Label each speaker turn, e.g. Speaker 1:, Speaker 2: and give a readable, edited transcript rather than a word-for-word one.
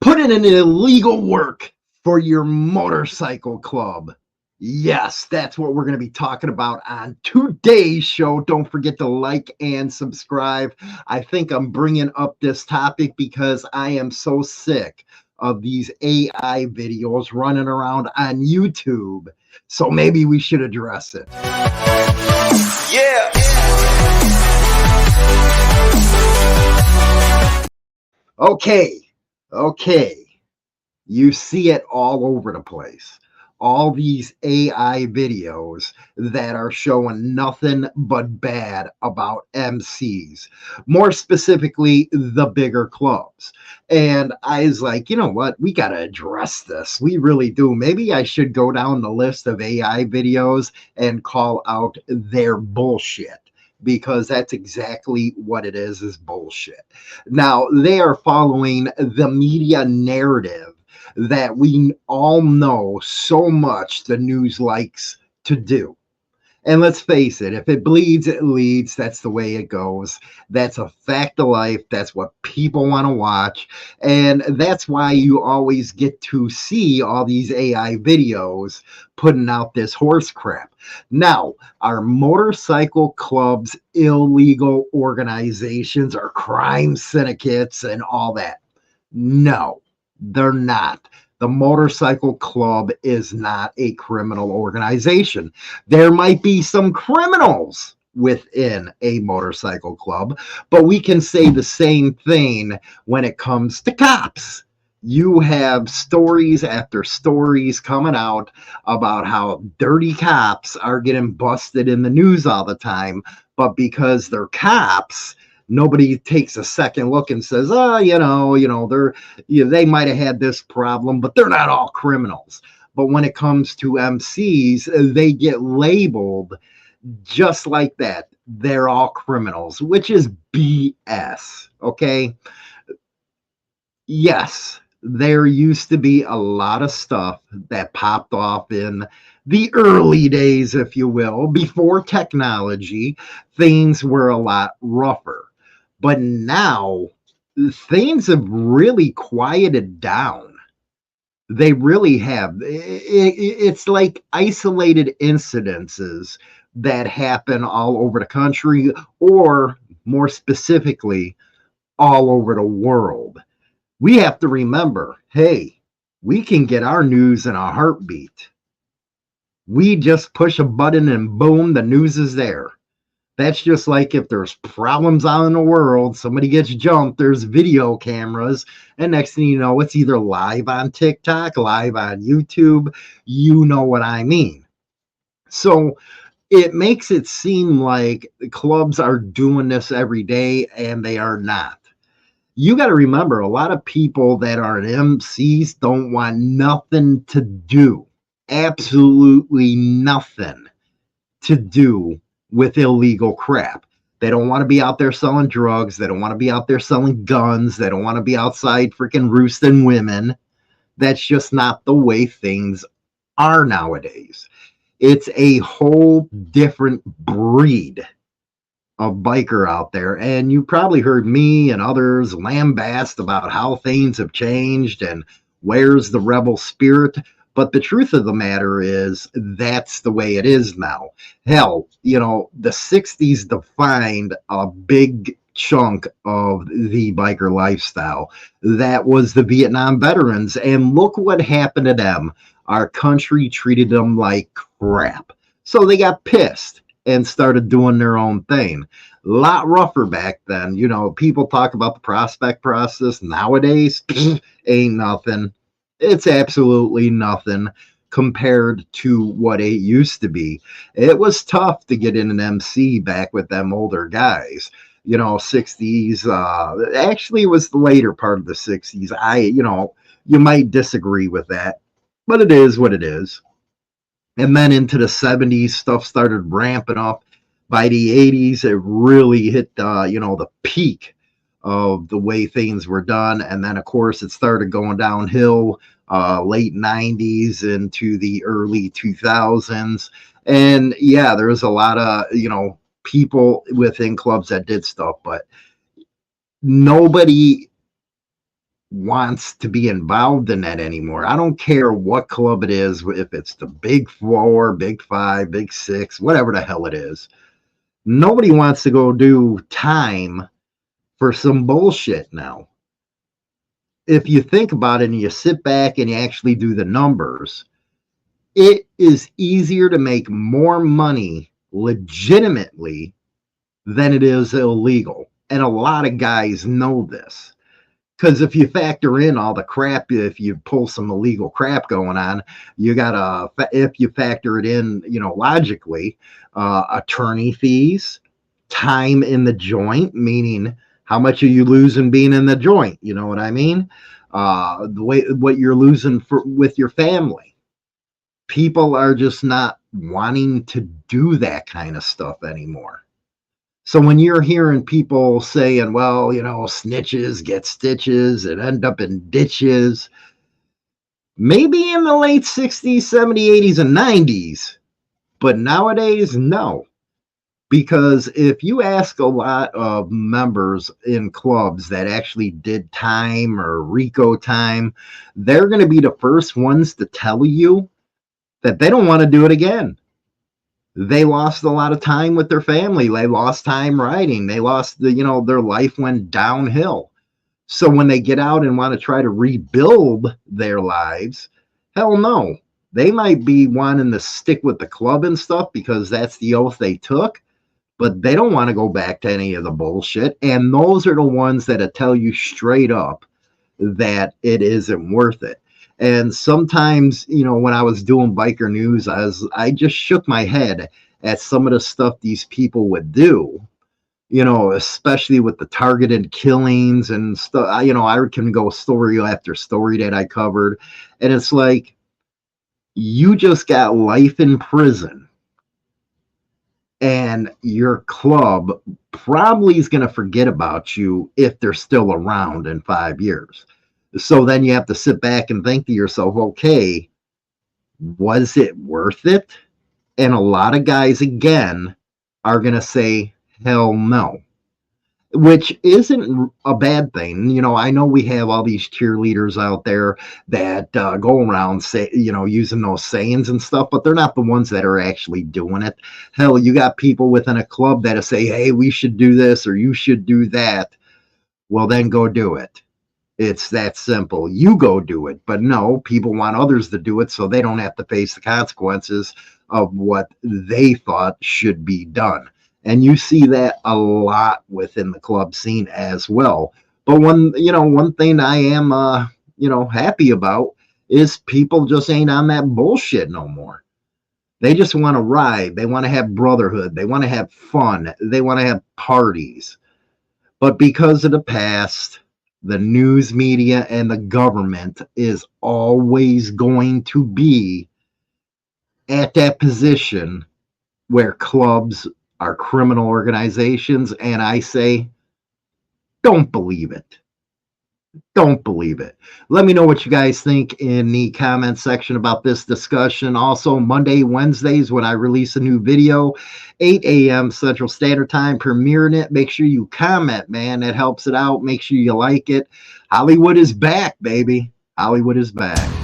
Speaker 1: Put in an illegal work for your motorcycle club. Yes, that's what we're going to be talking about on today's show. Don't forget to like and subscribe. I think I'm bringing up this topic because I am so sick of these AI videos running around on YouTube. So maybe we should address it.
Speaker 2: Yeah.
Speaker 1: Okay. You see it all over the place. All these AI videos that are showing nothing but bad about MCs, more specifically, the bigger clubs. And I was like, you know what? We got to address this. We really do. Maybe I should go down the list of AI videos and call out their bullshit, because that's exactly what it is bullshit. Now, they are following the media narrative that we all know so much the news likes to do. And let's face it, if it bleeds, it leads. That's the way it goes. That's a fact of life. That's what people want to watch. And that's why you always get to see all these AI videos putting out this horse crap. Now, are motorcycle clubs illegal organizations or crime syndicates and all that? No, they're not. The motorcycle club is not a criminal organization. There might be some criminals within a motorcycle club, but we can say the same thing when it comes to cops. You have stories after stories coming out about how dirty cops are getting busted in the news all the time, but because they're cops, nobody takes a second look and says, oh, they might have had this problem, but they're not all criminals. But when it comes to MCs, they get labeled just like that. They're all criminals, which is BS. Okay. Yes, there used to be a lot of stuff that popped off in the early days, if you will, before technology. Things were a lot rougher. But now things have really quieted down. They really have. It's like isolated incidences that happen all over the country, or more specifically, all over the world. We have to remember, hey, we can get our news in a heartbeat. We just push a button and boom, the news is there. That's just like if there's problems out in the world, somebody gets jumped, there's video cameras, and next thing you know, it's either live on TikTok, live on YouTube. You know what I mean. So it makes it seem like clubs are doing this every day, and they are not. You got to remember, a lot of people that are MCs don't want nothing to do, absolutely nothing to do with illegal crap. They don't want to be out there selling drugs. They don't want to be out there selling guns. They don't want to be outside freaking roosting women. That's just not the way things are nowadays. It's a whole different breed of biker out there. And you probably heard me and others lambast about how things have changed and where's the rebel spirit. But the truth of the matter is that's the way it is now. Hell, the 60s defined a big chunk of the biker lifestyle. That was the Vietnam veterans. And look what happened to them. Our country treated them like crap. So they got pissed and started doing their own thing. A lot rougher back then. People talk about the prospect process. Nowadays, ain't nothing. It's absolutely nothing compared to what it used to be. It was tough to get in an MC back with them older guys. 60s. Actually, it was the later part of the 60s. You might disagree with that, but it is what it is. And then into the 70s, stuff started ramping up. By the 80s, it really hit the peak of the way things were done. And then, of course, it started going downhill late 90s into the early 2000s. And yeah, there was a lot of, people within clubs that did stuff, but nobody wants to be involved in that anymore. I don't care what club it is, if it's the big four, big five, big six, whatever the hell it is. Nobody wants to go do time for some bullshit now. If you think about it and you sit back and you actually do the numbers, it is easier to make more money legitimately than it is illegal. And a lot of guys know this. Because if you factor in all the crap, if you pull some illegal crap going on, you gotta, if you factor it in, logically, attorney fees, time in the joint, meaning how much are you losing being in the joint? You know what I mean? The way what you're losing with your family. People are just not wanting to do that kind of stuff anymore. So when you're hearing people saying, well, snitches get stitches and end up in ditches, maybe in the late 60s, 70s, 80s, and 90s, but nowadays, no. Because if you ask a lot of members in clubs that actually did time or RICO time, they're going to be the first ones to tell you that they don't want to do it again. They lost a lot of time with their family. They lost time riding. They lost their life went downhill. So when they get out and want to try to rebuild their lives, hell no. They might be wanting to stick with the club and stuff because that's the oath they took, but they don't want to go back to any of the bullshit. And those are the ones that tell you straight up that it isn't worth it. And sometimes, when I was doing biker news, I just shook my head at some of the stuff these people would do, especially with the targeted killings and stuff. I can go story after story that I covered. And it's like, you just got life in prison. And your club probably is going to forget about you if they're still around in 5 years. So then you have to sit back and think to yourself, okay, was it worth it? And a lot of guys, again, are going to say, hell no, which isn't a bad thing. I know we have all these cheerleaders out there that go around using those sayings and stuff, but they're not the ones that are actually doing it. Hell, you got people within a club that say, hey, we should do this or you should do that. Well, then go do it. It's that simple. You go do it. But no, people want others to do it so they don't have to face the consequences of what they thought should be done. And you see that a lot within the club scene as well. But one thing I am, happy about is people just ain't on that bullshit no more. They just want to ride. They want to have brotherhood. They want to have fun. They want to have parties. But because of the past, the news media and the government is always going to be at that position where clubs are criminal organizations. And I say, don't believe it. Don't believe it. Let me know what you guys think in the comment section about this discussion. Also, Monday, Wednesdays, when I release a new video, 8 a.m. Central Standard Time, premiering it. Make sure you comment, man. That helps it out. Make sure you like it. Hollywood is back, baby. Hollywood is back.